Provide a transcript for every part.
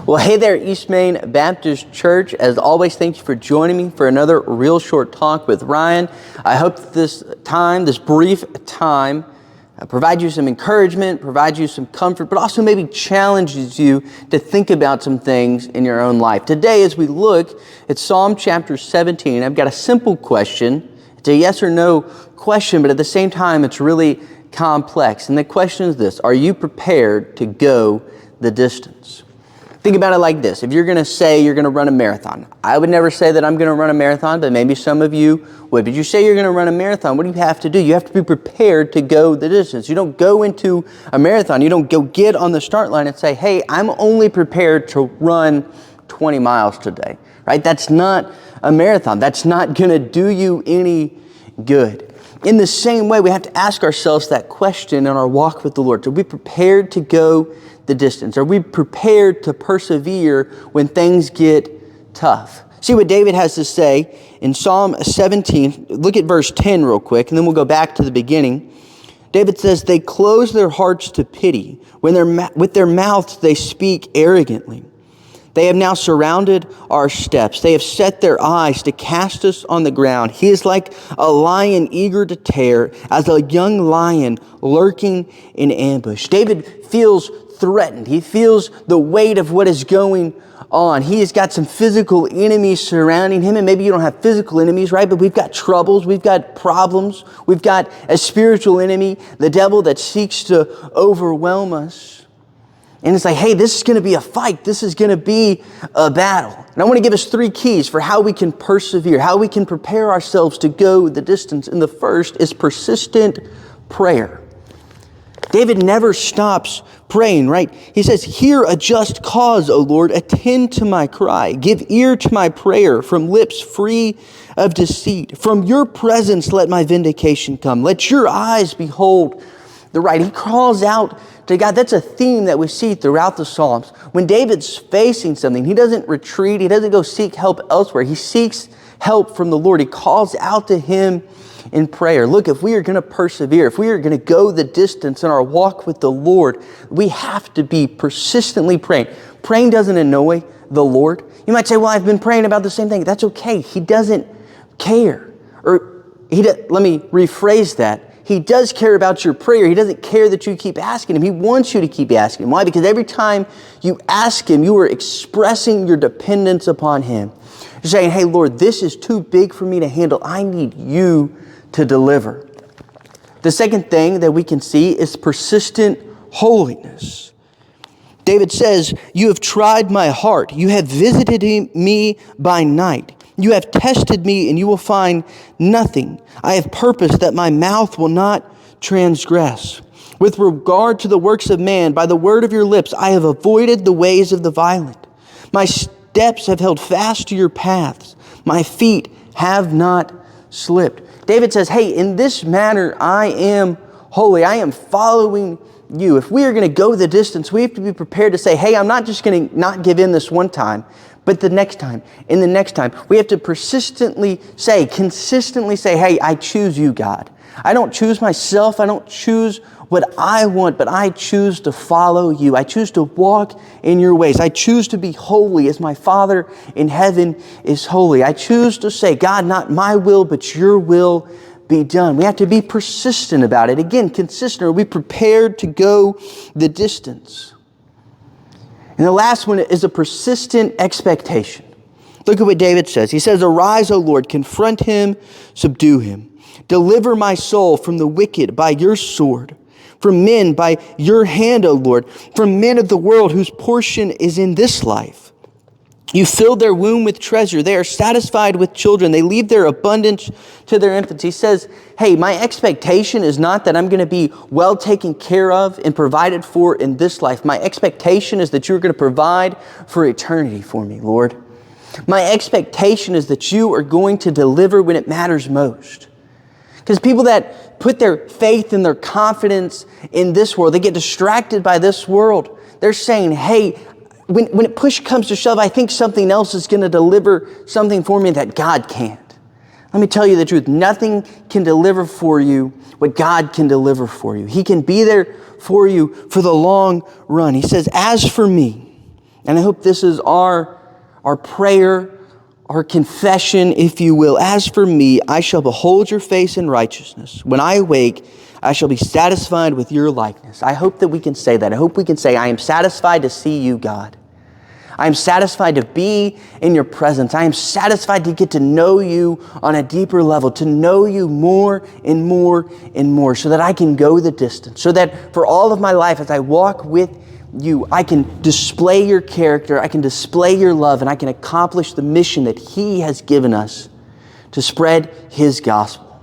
Well, hey there, East Main Baptist Church. As always, thank you for joining me for another Real Short Talk with Ryan. I hope that this brief time, provides you some encouragement, provides you some comfort, but also maybe challenges you to think about some things in your own life. Today, as we look at Psalm chapter 17, I've got a simple question. It's a yes or no question, but at the same time, it's really complex. And the question is this: are you prepared to go the distance? Think about it like this. If you're going to say you're going to run a marathon, I would never say that I'm going to run a marathon, but maybe some of you would. But you say you're going to run a marathon, what do you have to do? You have to be prepared to go the distance. You don't go into a marathon. You don't go get on the start line and say, hey, I'm only prepared to run 20 miles today, right? That's not a marathon. That's not going to do you any good. In the same way, we have to ask ourselves that question in our walk with the Lord. Are we prepared to go the distance? Are we prepared to persevere when things get tough? See what David has to say in Psalm 17. Look at verse 10 real quick, and then we'll go back to the beginning. David says, they close their hearts to pity. With their mouths they speak arrogantly. They have now surrounded our steps. They have set their eyes to cast us on the ground. He is like a lion eager to tear, as a young lion lurking in ambush. David feels threatened. He feels the weight of what is going on. He has got some physical enemies surrounding him, and maybe you don't have physical enemies, right? But we've got troubles, we've got problems, we've got a spiritual enemy, the devil that seeks to overwhelm us. And it's like, hey, this is going to be a fight. This is going to be a battle. And I want to give us 3 keys for how we can persevere, how we can prepare ourselves to go the distance. And the first is persistent prayer. David never stops praying, right? He says, hear a just cause, O Lord, attend to my cry. Give ear to my prayer from lips free of deceit. From your presence let my vindication come. Let your eyes behold the right. He calls out to God. That's a theme that we see throughout the Psalms. When David's facing something, he doesn't retreat. He doesn't go seek help elsewhere. He seeks help from the Lord. He calls out to Him in prayer. Look, if we are going to persevere, if we are going to go the distance in our walk with the Lord, we have to be persistently praying. Praying doesn't annoy the Lord. You might say, well, I've been praying about the same thing. That's okay. He doesn't care. Let me rephrase that. He does care about your prayer. He doesn't care that you keep asking Him. He wants you to keep asking Him. Why? Because every time you ask Him, you are expressing your dependence upon Him. You're saying, hey, Lord, this is too big for me to handle. I need You to deliver. The second thing that we can see is persistent holiness. David says, you have tried my heart. You have visited me by night. You have tested me, and you will find nothing. I have purposed that my mouth will not transgress. With regard to the works of man, by the word of your lips, I have avoided the ways of the violent. My steps have held fast to your paths. My feet have not slipped. David says, hey, in this matter, I am holy. I am following You. If we are going to go the distance, we have to be prepared to say, hey, I'm not just going to not give in this one time, but the next time, and the next time. We have to consistently say, hey, I choose You, God. I don't choose myself. I don't choose what I want, but I choose to follow You. I choose to walk in Your ways. I choose to be holy as my Father in heaven is holy. I choose to say, God, not my will, but Your will be done. We have to be persistent about it. Again, consistent. Are we prepared to go the distance? And the last one is a persistent expectation. Look at what David says. He says, arise, O Lord, confront him, subdue him. Deliver my soul from the wicked by Your sword, from men by Your hand, O Lord, from men of the world whose portion is in this life. You filled their womb with treasure. They are satisfied with children. They leave their abundance to their infants. He says, hey, my expectation is not that I'm going to be well taken care of and provided for in this life. My expectation is that You're going to provide for eternity for me, Lord. My expectation is that You are going to deliver when it matters most. Because people that put their faith and their confidence in this world, they get distracted by this world. They're saying, hey, when it push comes to shove, I think something else is going to deliver something for me that God can't. Let me tell you the truth. Nothing can deliver for you what God can deliver for you. He can be there for you for the long run. He says, as for me, And I hope this is our prayer, our confession, if you will. As for me, I shall behold your face in righteousness. When I awake, I shall be satisfied with your likeness. I hope that we can say that. I hope we can say, I am satisfied to see you, God. I am satisfied to be in your presence. I am satisfied to get to know you on a deeper level, to know you more and more and more, so that I can go the distance, so that for all of my life as I walk with you, I can display your character, I can display your love, and I can accomplish the mission that He has given us to spread His gospel.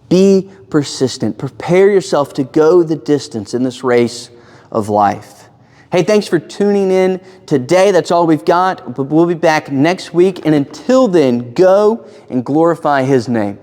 Be persistent. Prepare yourself to go the distance in this race of life. Hey, thanks for tuning in today. That's all we've got, but we'll be back next week. And until then, go and glorify His name.